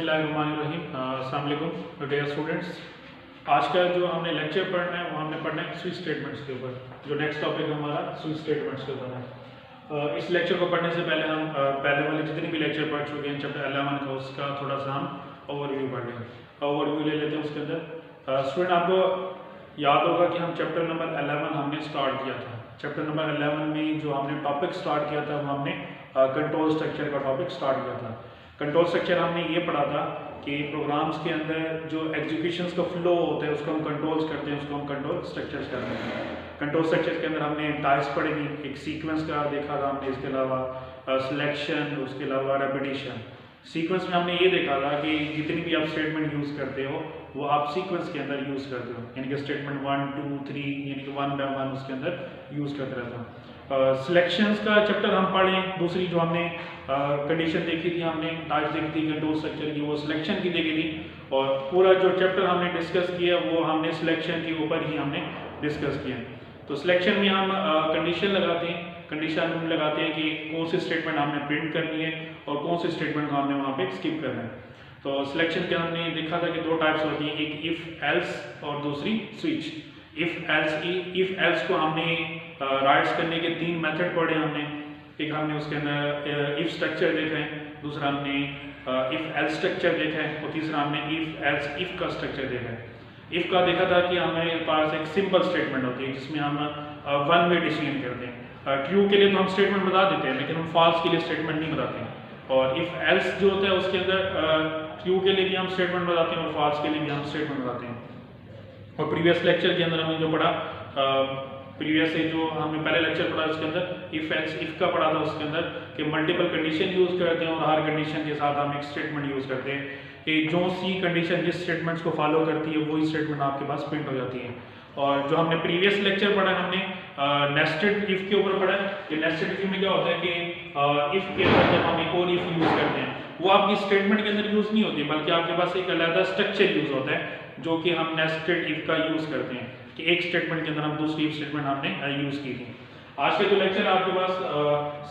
बिस्मिल्लाहिर्रहमानिर्रहीम। अस्सलाम वालेकुम डियर स्टूडेंट्स। आज का जो हमने लेक्चर पढ़ना है वो हमने पढ़ना है स्विच स्टेटमेंट्स के ऊपर। जो नेक्स्ट टॉपिक हमारा स्विच स्टेटमेंट्स के ऊपर है। इस लेक्चर को पढ़ने से पहले हम पहले वाले जितने भी लेक्चर पढ़ चुके हैं चैप्टर 11 का, उसका थोड़ा सा हम ओवरव्यू पढ़ लेंगे। ओवरव्यू ले लेते हैं। उसके अंदर स्टूडेंट आपको याद होगा कि हम चैप्टर नंबर 11 हमने स्टार्ट किया था। चैप्टर नंबर 11 में जो हमने टॉपिक स्टार्ट किया था वो हमने कंट्रोल स्ट्रक्चर का टॉपिक स्टार्ट किया था। कंट्रोल स्ट्रक्चर हमने ये पढ़ा था कि प्रोग्राम्स के अंदर जो एग्जीक्यूशंस का फ्लो होता है उसको हम कंट्रोल्स करते हैं, उसको हम कंट्रोल स्ट्रक्चर्स करते हैं। कंट्रोल स्ट्रक्चर के अंदर हमने टाइप्स पढ़ी थी, एक सीक्वेंस का देखा था हमने, इसके अलावा सिलेक्शन, उसके अलावा रेपिटेशन। सीक्वेंस में हमने ये देखा था कि जितनी भी आप स्टेटमेंट यूज़ करते हो वो आप सीक्वेंस के अंदर यूज़ करते हो, यानी कि स्टेटमेंट 1 2 3 यानी कि 1 बाय 1 उसके अंदर यूज़ करते रहते हो। सिलेक्शंस का चैप्टर हम पढ़ें, दूसरी जो हमने कंडीशन देखी थी, हमने टाइप्स देखी थी कंट्रोल स्ट्रक्चर की, वो सिलेक्शन की देखी थी। और पूरा जो चैप्टर हमने डिस्कस किया वो हमने सिलेक्शन के ऊपर ही हमने डिस्कस किया। तो सिलेक्शन में हम कंडीशन लगाते हैं, कंडीशन हम लगाते हैं कि कौन सी स्टेटमेंट हमने प्रिंट करनी है और कौन सी स्टेटमेंट को हमने वहाँ पे स्किप करना है। तो सिलेक्शन के हमने देखा था कि दो टाइप्स होती हैं, एक इफ एल्स और दूसरी स्विच। इफ एल्स को हमने राइट्स करने के 3 मेथड पढ़े हमने। एक हमने उसके अंदर इफ स्ट्रक्चर देखा है, दूसरा हमने इफ एल्स स्ट्रक्चर देखा है और तीसरा हमने इफ एल्स इफ का स्ट्रक्चर देखा है। इफ का देखा था कि हमारे पास एक सिंपल स्टेटमेंट होती है जिसमें हम वन वे डिसीजन करते हैं। ट्रू के लिए तो हम स्टेटमेंट बता देते हैं लेकिन हम फॉल्स के लिए स्टेटमेंट नहीं बताते हैं। और इफ एल्स जो होता है उसके अंदर ट्रू के लिए भी हम स्टेटमेंट बताते हैं और फॉल्स के लिए भी हम स्टेटमेंट बताते हैं। और प्रीवियस लेक्चर के अंदर हमने जो पढ़ा, प्रीवियस से जो हमने पहले लेक्चर पढ़ा उसके अंदर इफ एल्स इफ का पढ़ा था, उसके अंदर कि मल्टीपल कंडीशन यूज़ करते हैं और हर कंडीशन के साथ हम एक स्टेटमेंट यूज़ करते हैं कि जो सी कंडीशन जिस स्टेटमेंट्स को फॉलो करती है वही स्टेटमेंट आपके पास प्रिंट हो जाती है। और जो हमने प्रीवियस लेक्चर पढ़ा हमने नेस्टेड इफ के ऊपर पढ़ा कि नेस्टेड इफ में क्या होता है कि इफ के अंदर जब हम एक और इफ यूज़ करते हैं वो आपकी स्टेटमेंट के अंदर यूज़ नहीं होती बल्कि आपके पास एक अलग स्ट्रक्चर यूज़ होता है जो कि हम नेस्टेड इफ का यूज़ करते हैं कि एक स्टेटमेंट के अंदर हम दूसरी स्टेटमेंट हमने यूज़ की थी। आज का जो लेक्चर आपके पास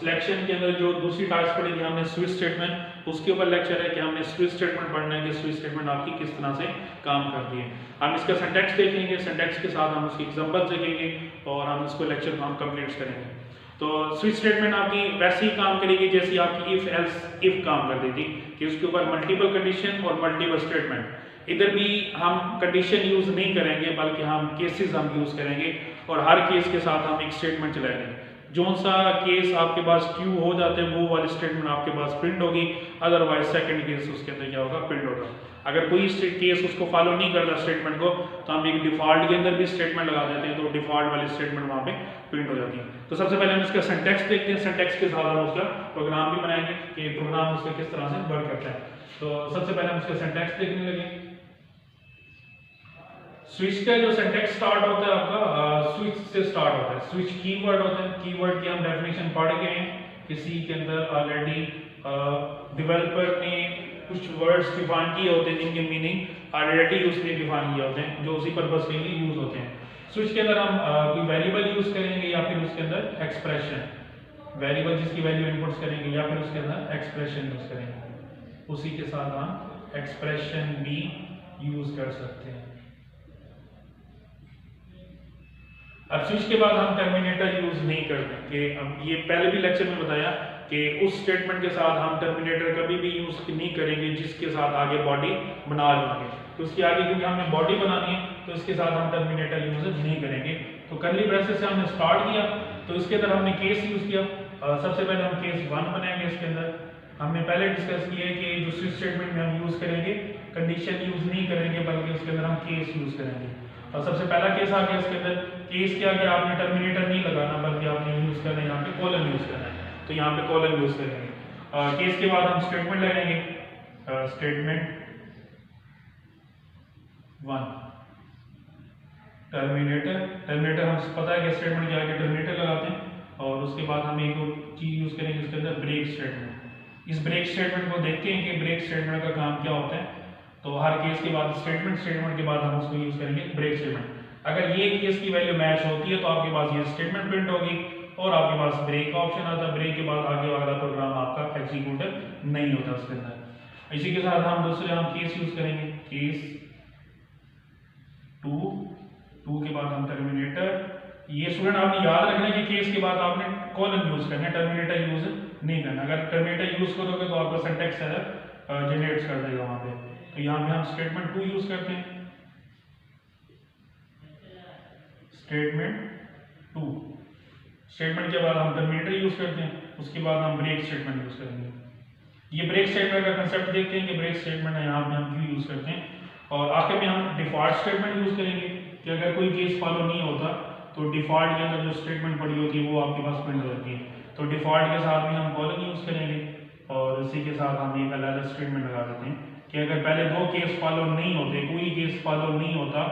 सिलेक्शन के अंदर जो दूसरी टास्क पढ़ी थी हमने स्विच स्टेटमेंट, उसके ऊपर लेक्चर है कि हमने स्विच स्टेटमेंट पढ़ना है कि स्विच स्टेटमेंट आपकी किस तरह से काम करती है। हम इसका सिंटैक्स देखेंगे, सिंटैक्स के साथ हम उसकी एग्जांपल्स देखेंगे और हम इसको लेक्चर को हम कंप्लीट करेंगे। तो स्विच स्टेटमेंट आपकी वैसे ही काम करेगी जैसी आपकी इफ एल्स इफ काम करती थी कि उसके ऊपर मल्टीपल कंडीशन और मल्टीपल स्टेटमेंट। इधर भी हम कंडीशन यूज नहीं करेंगे बल्कि हम केसेस हम यूज करेंगे और हर केस के साथ हम एक स्टेटमेंट चलाएंगे। जो सा केस आपके पास ट्रू हो जाते हैं वो वाली स्टेटमेंट आपके पास प्रिंट होगी, अदरवाइज सेकंड केस उसके अंदर क्या होगा, प्रिंट होगा। अगर कोई केस उसको फॉलो नहीं करता स्टेटमेंट को तो हम एक डिफॉल्ट के अंदर भी स्टेटमेंट लगा देते हैं तो डिफॉल्ट वाली स्टेटमेंट वहाँ पे प्रिंट हो जाती है। तो सबसे पहले हम इसका सिंटैक्स देखते हैं, सिंटैक्स के साथ हम उसका प्रोग्राम भी बनाएंगे कि प्रोग्राम उसका किस तरह से वर्क करता है। तो सबसे पहले हम उसका सिंटैक्स देखने लगे। स्विच का जो सिंटैक्स स्टार्ट होता है आपका स्विच से स्टार्ट होता है। स्विच कीवर्ड होता है, कीवर्ड की हम डेफिनेशन पढ़ गए हैं किसी के अंदर ऑलरेडी। डेवलपर ने कुछ वर्ड्स डिफाइन किए होते हैं जिनके मीनिंग ऑलरेडी उसने डिफाइन किए होते हैं जो उसी पर्पस के लिए यूज होते हैं। स्विच के अंदर हम कोई वेरिएबल यूज करेंगे या फिर उसके अंदर एक्सप्रेशन, वेरिएबल जिसकी वैल्यू इनपुट्स करेंगे या फिर उसके अंदर एक्सप्रेशन यूज करेंगे। उसी के साथ हम एक्सप्रेशन भी यूज कर सकते हैं। अब स्विच के बाद हम टर्मिनेटर यूज नहीं करते कि हम ये पहले भी लेक्चर में बताया कि उस स्टेटमेंट के साथ हम टर्मिनेटर कभी भी यूज नहीं करेंगे जिसके साथ आगे बॉडी बना लेंगे। तो उसके आगे क्योंकि हमें बॉडी बनानी है तो इसके साथ हम टर्मिनेटर यूज नहीं करेंगे। तो कर्ली ब्रेसेस से हमने स्टार्ट किया तो इसके अंदर हमने केस यूज किया। सबसे पहले हम केस 1 बनाएंगे। इसके अंदर हमने पहले डिस्कस किया है कि जो स्विच स्टेटमेंट में हम यूज करेंगे कंडीशन यूज नहीं करेंगे बल्कि उसके अंदर हम केस यूज करेंगे। और सबसे पहला केस आ गया, इसके अंदर केस के आगे आपने टर्मिनेटर नहीं लगाना बल्कि आपने यूज करना है यहाँ पे कोलन यूज करना है, तो यहाँ पे कोलन यूज करेंगे। केस के बाद हम स्टेटमेंट लगाएंगे, स्टेटमेंट 1 टर्मिनेटर हम पता है कि स्टेटमेंट के आगे टर्मिनेटर लगाते हैं। और उसके बाद हम एक और चीज यूज करेंगे उसके अंदर ब्रेक स्टेटमेंट। इस ब्रेक स्टेटमेंट को देखते हैं कि ब्रेक स्टेटमेंट का काम क्या होता है। तो हर केस के बाद स्टेटमेंट के बाद हम उसको यूज करेंगे ब्रेक स्टेटमेंट। अगर ये केस की वैल्यू मैच होती है तो आपके पास ये स्टेटमेंट प्रिंट होगी और आपके पास ब्रेक का ऑप्शन आता है। ब्रेक के बाद आगे वाला प्रोग्राम आपका एग्जीक्यूट नहीं होता उसके अंदर। इसी के साथ हम दूसरे हम केस यूज करेंगे, केस 2 के बाद हम टर्मिनेटर। ये स्टूडेंट आपने याद रखना है कि केस के बाद आपने कॉलन यूज करना है, टर्मिनेटर यूज नहीं करना। अगर टर्मिनेटर यूज करोगे तो आपका सिंटैक्स एरर जनरेट कर देगा वहां पे। तो यहाँ पे हम स्टेटमेंट 2 यूज करते हैं, स्टेटमेंट 2। स्टेटमेंट के बाद हम टर्मिनेटर यूज करते हैं, उसके बाद हम ब्रेक स्टेटमेंट यूज करेंगे। ये ब्रेक स्टेटमेंट का कंसेप्ट देखते हैं कि ब्रेक स्टेटमेंट है यहाँ पे हम क्यों यूज करते हैं। और आखिर में हम डिफॉल्ट स्टेटमेंट यूज करेंगे कि अगर कोई केस फॉलो नहीं होता तो डिफॉल्ट के अंदर जो स्टेटमेंट पड़ी होती है वो आपके पास प्रिंट हो जाती है। तो डिफॉल्ट के साथ में हम कॉलन यूज करेंगे और इसी के साथ हम एक अलग स्टेटमेंट लगा देते हैं कि अगर पहले दो केस फॉलो नहीं होते, कोई केस फॉलो नहीं होता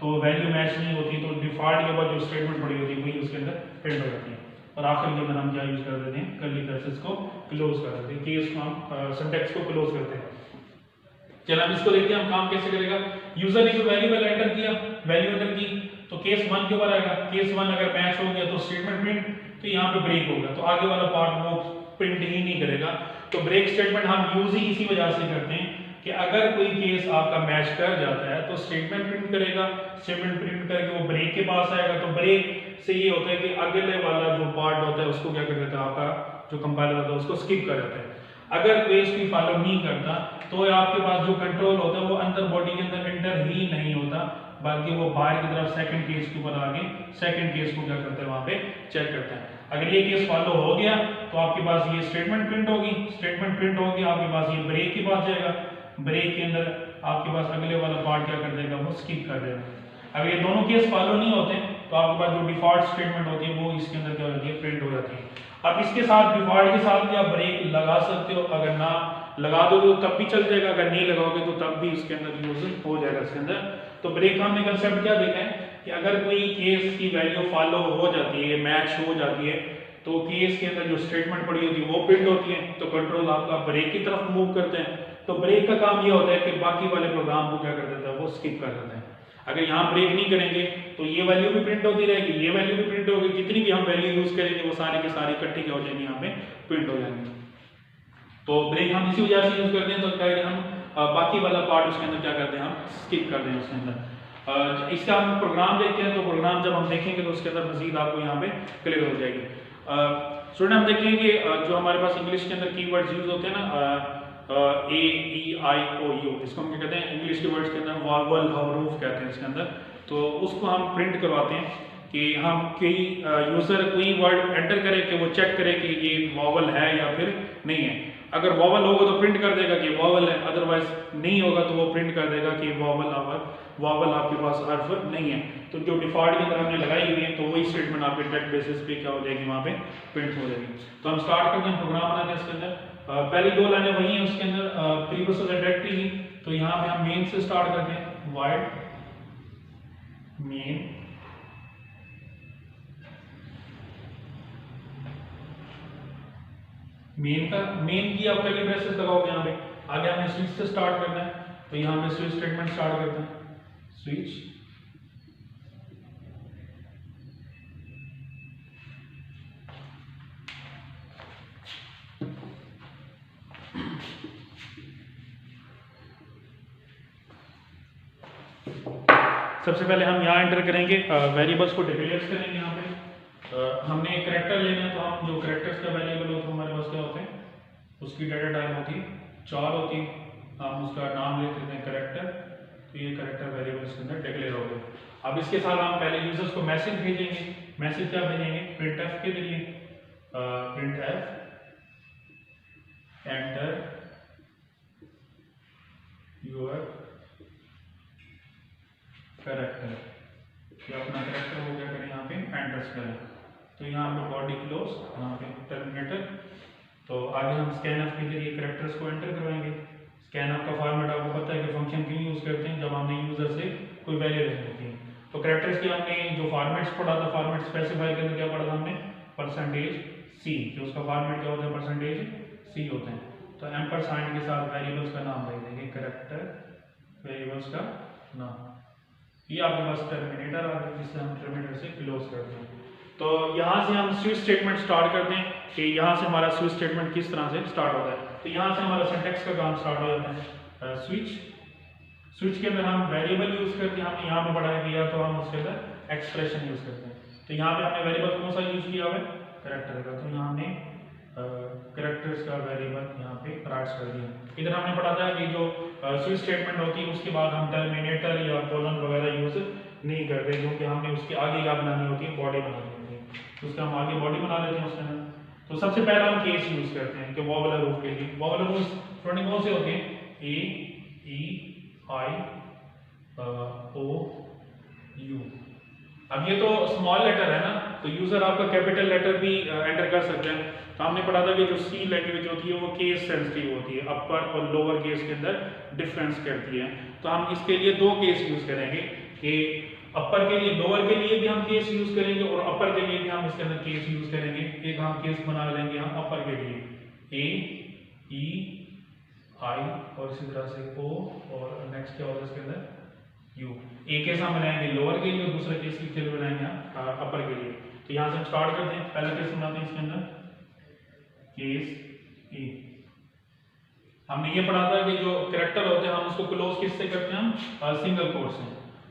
तो वैल्यू मैच नहीं होती, तो डिफॉल्ट के बाद जो स्टेटमेंट पड़ी होती है वही उसके अंदर प्रिंट हो जाती है। और आखिर के अंदर हम क्या यूज कर देते हैं, कर्ली ब्रेसेस को क्लोज कर देते हैं, केस को हम सिंटैक्स को क्लोज करते हैं। चलो हम इसको देखते हैं हम काम कैसे करेगा। यूजर ने जो वेरिएबल एंटर किया, वैल्यू एंटर की, तो केस 1 के ऊपर आएगा। केस 1 अगर मैच हो गया तो स्टेटमेंट प्रिंट, तो यहाँ पे ब्रेक होगा, तो आगे वाला पार्ट वो प्रिंट ही नहीं करेगा। तो ब्रेक स्टेटमेंट हम यूज ही इसी वजह से करते हैं कि अगर कोई केस आपका मैच कर जाता है तो स्टेटमेंट प्रिंट करेगा, स्टेटमेंट प्रिंट करके वो ब्रेक के पास आएगा। तो ब्रेक से ये होता है कि अगले वाला जो पार्ट होता है उसको क्या कर देता है, आपका जो कंपाइलर होता है उसको स्किप कर देता है। अगर केस की फॉलो नहीं करता तो आपके पास जो कंट्रोल होता है वो अंदर बॉडी के अंदर एंटर ही नहीं होता, बल्कि वो बाहर की तरफ सेकंड केस के ऊपर आगे सेकंड केस को क्या करते हैं वहां पे चेक करते हैं। अगर ये केस फॉलो हो गया तो आपके पास ये स्टेटमेंट प्रिंट होगी, स्टेटमेंट प्रिंट होगी, आपके पास ये ब्रेक के पास जाएगा, ब्रेक के अंदर आपके पास अगले वाला पार्ट क्या कर देगा, वो स्किप कर देगा। अगर ये दोनों केस फॉलो नहीं होते तो आपके पास जो डिफॉल्ट स्टेटमेंट होती है वो इसके अंदर क्या हो जाती है, प्रिंट हो जाती है। अब इसके साथ डिफॉल्ट के साथ भी आप ब्रेक लगा सकते हो, अगर ना लगा दो तो तब भी चल जाएगा, अगर नहीं लगाओगे तो तब भी इसके अंदर यूज हो जाएगा इसके अंदर। तो ब्रेक का हमने कंसेप्ट क्या देखा है कि अगर कोई केस की वैल्यू फॉलो हो जाती है, मैच हो जाती है, तो केस के अंदर जो स्टेटमेंट पड़ी होती है वो प्रिंट होती है, तो कंट्रोल आपका ब्रेक की तरफ मूव करते हैं। तो ब्रेक का काम ये होता है कि बाकी वाले प्रोग्राम को क्या कर देता है, वो स्किप कर देता है। अगर यहाँ ब्रेक नहीं करेंगे तो ये वैल्यू भी प्रिंट होती रहेगी, ये वैल्यू भी प्रिंट होगी, जितनी भी हम वैल्यू यूज करेंगे वो सारी के सारी इकट्ठी क्या हो जाएंगी, यहाँ पे प्रिंट हो जाएंगे। तो ब्रेक हम इसी वजह से यूज करते हैं, तो क्या हम बाकी वाला पार्ट उसके अंदर क्या करते हैं, हम स्किप कर दें उसके अंदर। इसका हम प्रोग्राम देखते हैं, तो प्रोग्राम जब हम देखेंगे तो उसके अंदर मजीद आपको यहाँ पे क्लियर हो जाएगी। स्टूडेंट हम देखेंगे कि जो हमारे पास इंग्लिश के अंदर कीवर्ड्स यूज होते हैं ना, A-E-I-O-U, इसको हम क्या कहते हैं इंग्लिश के वर्ड्स के अंदर वॉवल हरूफ कहते हैं इसके अंदर। तो उसको हम प्रिंट करवाते हैं कि हम कोई यूजर कोई वर्ड एंटर करे कि वो चेक करे कि ये वॉवल है या फिर नहीं है। अगर वॉवल होगा तो प्रिंट कर देगा कि वॉवल है, अदरवाइज नहीं होगा तो वो प्रिंट कर देगा कि वॉवल आपके पास हर्फ नहीं है। तो जो डिफॉल्ट के अंदर हमने लगाई हुई है तो वही स्टेटमेंट आपके टेक्स्ट बेसिस पे क्या हो जाएगी, वहाँ पे प्रिंट हो जाएगी। तो हम स्टार्ट करते हैं प्रोग्राम बनाते हैं इसके अंदर। पहली दो लाइनें वही हैं उसके अंदर, प्रीवियस डायरेक्टरी ही। तो यहाँ पे हम मेन से स्टार्ट करते हैं, वाइड मेन, मेन की आप कर्ली ब्रेसेस लगाओगे यहाँ पे। आगे हमें स्विच से स्टार्ट करना है, तो यहाँ पे स्विच स्टेटमेंट स्टार्ट करते हैं, स्विच सबसे पहले हम यहाँ एंटर करेंगे, वेरिएबल्स को डिक्लेयर करेंगे। यहाँ पे हमने कैरेक्टर लेना है, तो हम जो कैरेक्टर्स का वेरिएबल होता है हमारे पास क्या होते हैं, उसकी डाटा टाइप होती है 4 होती है। हम उसका नाम ले देते हैं कैरेक्टर, तो ये कैरेक्टर वेरिएबल इसके अंदर डिक्लेयर हो गया। अब इसके साथ हम पहले यूजर्स को मैसेज भेजेंगे। मैसेज क्या भेजेंगे, printf के जरिए, printf एंटर योर कैरेक्टर, कि अपना कैरेक्टर हो क्या करें यहाँ पे एंटर्स करें। तो यहाँ पे बॉडी क्लोज, यहाँ पे टर्मिनेटर। तो आगे हम स्कैनफ के जरिए कैरेक्टर्स को एंटर करवाएंगे। स्कैनफ का फॉर्मेट आपको पता है कि फंक्शन क्यों यूज करते हैं, जब हमने यूजर से कोई वैल्यू लेनी होती है। तो कैरेक्टर्स की हमने जो फॉर्मेट्स पढ़ा था, फॉर्मेट स्पेसिफाई करके क्या पढ़ा था हमने, %C, कि उसका फॉर्मेट क्या होता है, %C होते हैं। तो एम्परसैंड के साथ वेरिएबल्स का नाम लिख देंगे, कैरेक्टर वेरिएबल्स का नाम। ये आपके पास टर्मिनेटर आ गया, जिससे हम टर्मिनेटर से क्लोज करते हैं। तो यहाँ से हम स्विच स्टेटमेंट स्टार्ट करते हैं कि यहाँ से हमारा स्विच स्टेटमेंट किस तरह से स्टार्ट होता है। तो यहाँ से हमारा सिंटैक्स का काम स्टार्ट हो जाता है। स्विच के अंदर हम वेरिएबल यूज करते हैं, हमने यहाँ पे पढ़ा है या तो हम उसके अंदर एक्सप्रेशन यूज करते हैं। तो यहाँ पे हमने वेरिएबल कौन सा यूज किया हुआ है, कैरेक्टर का, तो यहाँ हमने कैरेक्टर्स का वेरिएबल यहाँ पे राइट्स कर दिया। इधर हमने पढ़ा था कि जो स्विच स्टेटमेंट होती है उसके बाद हम टर्मिनेटर या कोलन वगैरह यूज नहीं करते, क्योंकि हमने उसके आगे क्या बनानी होती है, बॉडी बनानी होती है, तो उसका हम आगे बॉडी बना लेते हैं उसके अंदर। तो सबसे पहले हम केस यूज करते हैं कि वोवेल रूफ के लिए। वोवेल रूफ स्टूडेंट कौन से होते हैं, ए ई आई ओ यू। अब ये तो स्मॉल लेटर है ना, तो यूजर आपका कैपिटल लेटर भी एंटर कर सकते हैं। तो हमने पढ़ा था कि जो सी लैंग्वेज होती है वो केस सेंसिटिव होती है, अपर और लोअर केस के अंदर डिफरेंस करती है। तो हम इसके लिए दो केस यूज करेंगे कि अपर के लिए, लोअर के लिए भी हम केस यूज करेंगे और अपर के लिए भी हम इसके अंदर केस यूज करेंगे। एक हम केस बना लेंगे हम अपर के लिए ए ई आई और इसी तरह से ओ, और नेक्स्ट क्या होगा इसके अंदर यू। एक केस हम बनाएंगे लोअर के लिए और दूसरा केस किसके लिए बनाएंगे हम अपर के लिए। तो यहाँ से हम स्टार्ट करते हैं, पहला केस बनाते हैं इसके अंदर केस ए। हमने ये पढ़ा था कि जो कैरेक्टर होते हैं हम उसको क्लोज किससे करते हैं, हम सिंगल कोट से।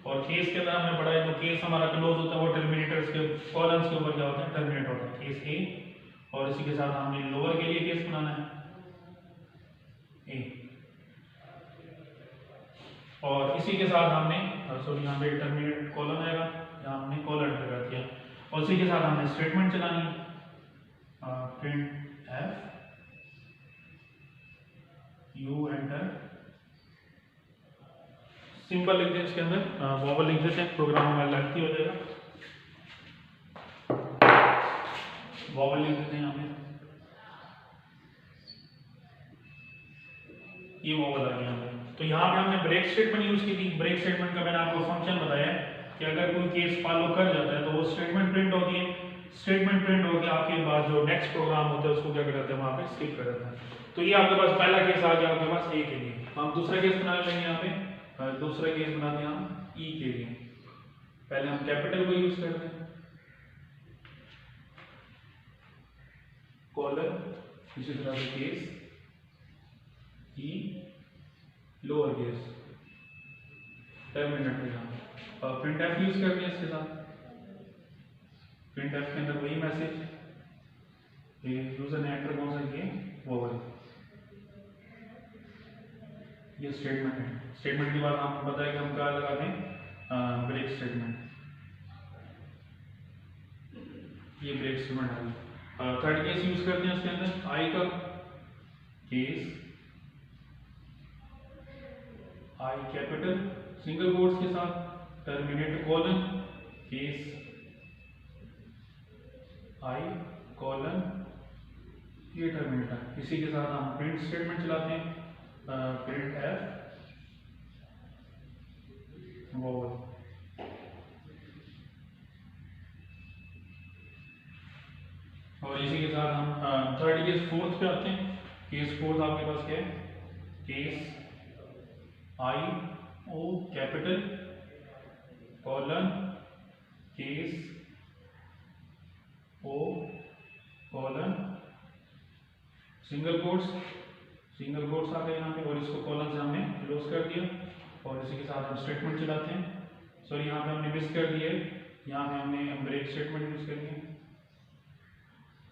और केस के अंदर हमने पढ़ा है जो केस हमारा क्लोज होता है वो टर्मिनेटर्स के कॉलम्स के ऊपर क्या होता है, टर्मिनेट होता है, केस ए। और इसी के साथ हमने लोअर के लिए केस बनाना है ए, और इसी के साथ हमने सॉरी यहाँ पे टर्मिनेट कॉलन आएगा, यहाँ हमने कॉलन कर दिया। और इसी के साथ हमने स्टेटमेंट चलानी है print F you enter, simple लिख दें इसके अंदर, वोवेल लिख देते हैं, प्रोग्राम हमारा लेंथी हो जाएगा। वोवेल लिख देते हैं यहाँ पे, ये वोवेल आ गया यहाँ पे। तो यहाँ पे हमने ब्रेक स्टेटमेंट यूज की थी। ब्रेक स्टेटमेंट का मैंने आपको फंक्शन बताया कि अगर कोई केस फॉलो कर जाता है तो वो स्टेटमेंट प्रिंट होती है। स्टेटमेंट प्रिंट होकर आपके पास जो नेक्स्ट प्रोग्राम होता है उसको क्या करते हैं, वहाँ पे स्किप कर देते हैं। तो ये आपके पास पहला केस आ गया आपके पास ए के लिए। हम दूसरा केस बना लेंगे यहाँ पे, दूसरा केस बनाते हैं हम ई के लिए। पहले हम कैपिटल को यूज करते हैं कॉलन, इसी तरह से केस ई लोअर केस टर्मिनेटर यहाँ और प्रिंट एफ यूज करते हैं इसके साथ। प्रिंट एफ के अंदर वही मैसेज, यूजर ने एंटर कौन सा किए, वोवेल। ये स्टेटमेंट है। स्टेटमेंट के बाद आपको पता है कि हम क्या लगाते हैं, ब्रेक स्टेटमेंट। ये ब्रेक स्टेटमेंट आ गई। थर्ड केस यूज करते हैं इसके अंदर आई का, case I capital single quotes के साथ terminate colon, case I colon ये टर्मिनेटर। इसी के साथ हम प्रिंट स्टेटमेंट चलाते हैं, प्रिंट एफ वोवेल। और इसी के साथ हम थर्ड केस फोर्थ पे आते हैं। केस फोर्थ आपके पास क्या है, case I O capital colon case O colon single quotes आ गए यहाँ पे, और इसको कॉलन से हमने क्लोज कर दिया। और इसी के साथ हम स्टेटमेंट चलाते हैं। सॉरी यहाँ पे हमने मिस कर दिया, यहाँ पे हमने ब्रेक स्टेटमेंट यूज कर दिया,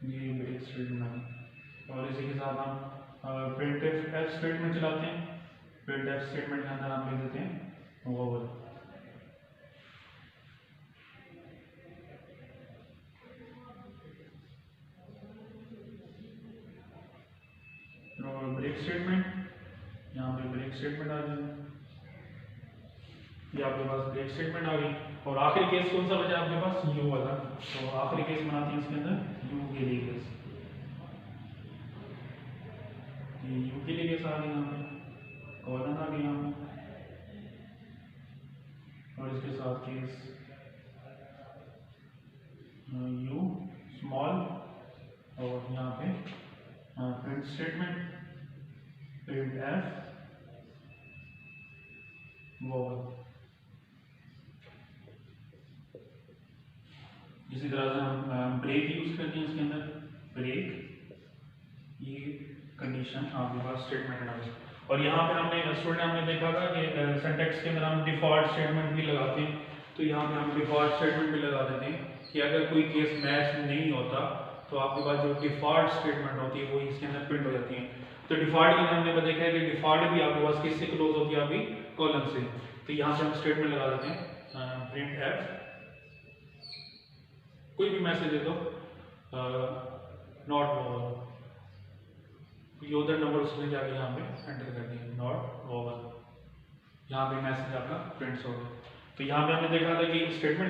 ये ब्रेक स्टेटमेंट। और इसी के साथ हम प्रिंट एफ स्टेटमेंट चलाते हैं। प्रिंट एफ स्टेटमेंट के अंदर हम लिख देते हैं वोवेल। और ब्रेक स्टेटमेंट, यहाँ पे ब्रेक स्टेटमेंट आ जाएगा, ये आपके पास ब्रेक स्टेटमेंट आ गई। और आखिरी केस कौन सा बचा आपके पास, यू वाला। तो आखिरी केस बनाते हैं इसके अंदर यू के लिए केस, यू के लिए केस आ गया यहाँ पे, कॉलन आ गया यहाँ पे, और इसके साथ केस यू स्मॉल, और यहाँ पे print statement print F vowel. इसी तरह से हम ब्रेक यूज करते हैं इसके अंदर, ब्रेक ये कंडीशन कंडीशन आपके पास स्टेटमेंट एनालिसिस। और यहाँ पे हमने स्टूडेंट हमने देखा था कि सिंटैक्स के अंदर हम डिफ़ॉल्ट स्टेटमेंट भी लगाते हैं, तो यहाँ पे हम डिफ़ॉल्ट स्टेटमेंट भी लगा देते हैं कि अगर कोई केस मैच नहीं होता तो आपके पास जो डिफ़ॉल्ट स्टेटमेंट होती है वो इसके अंदर प्रिंट हो जाती है। तो डिफ़ॉल्ट के अंदर हमने देखा है कि डिफ़ॉल्ट भी आपके पास किससे क्लोज होती है, अभी कॉलम से। तो यहाँ से हम स्टेटमेंट लगा देते हैं प्रिंट एफ, कोई भी मैसेज है तो नॉट वोवल, यूजर नंबर उसने जाके यहाँ पे एंटर कर दिया नॉट वोवल, यहाँ पे मैसेज आपका प्रिंट होगा। तो यहाँ पे हमने देखा था कि स्टेटमेंट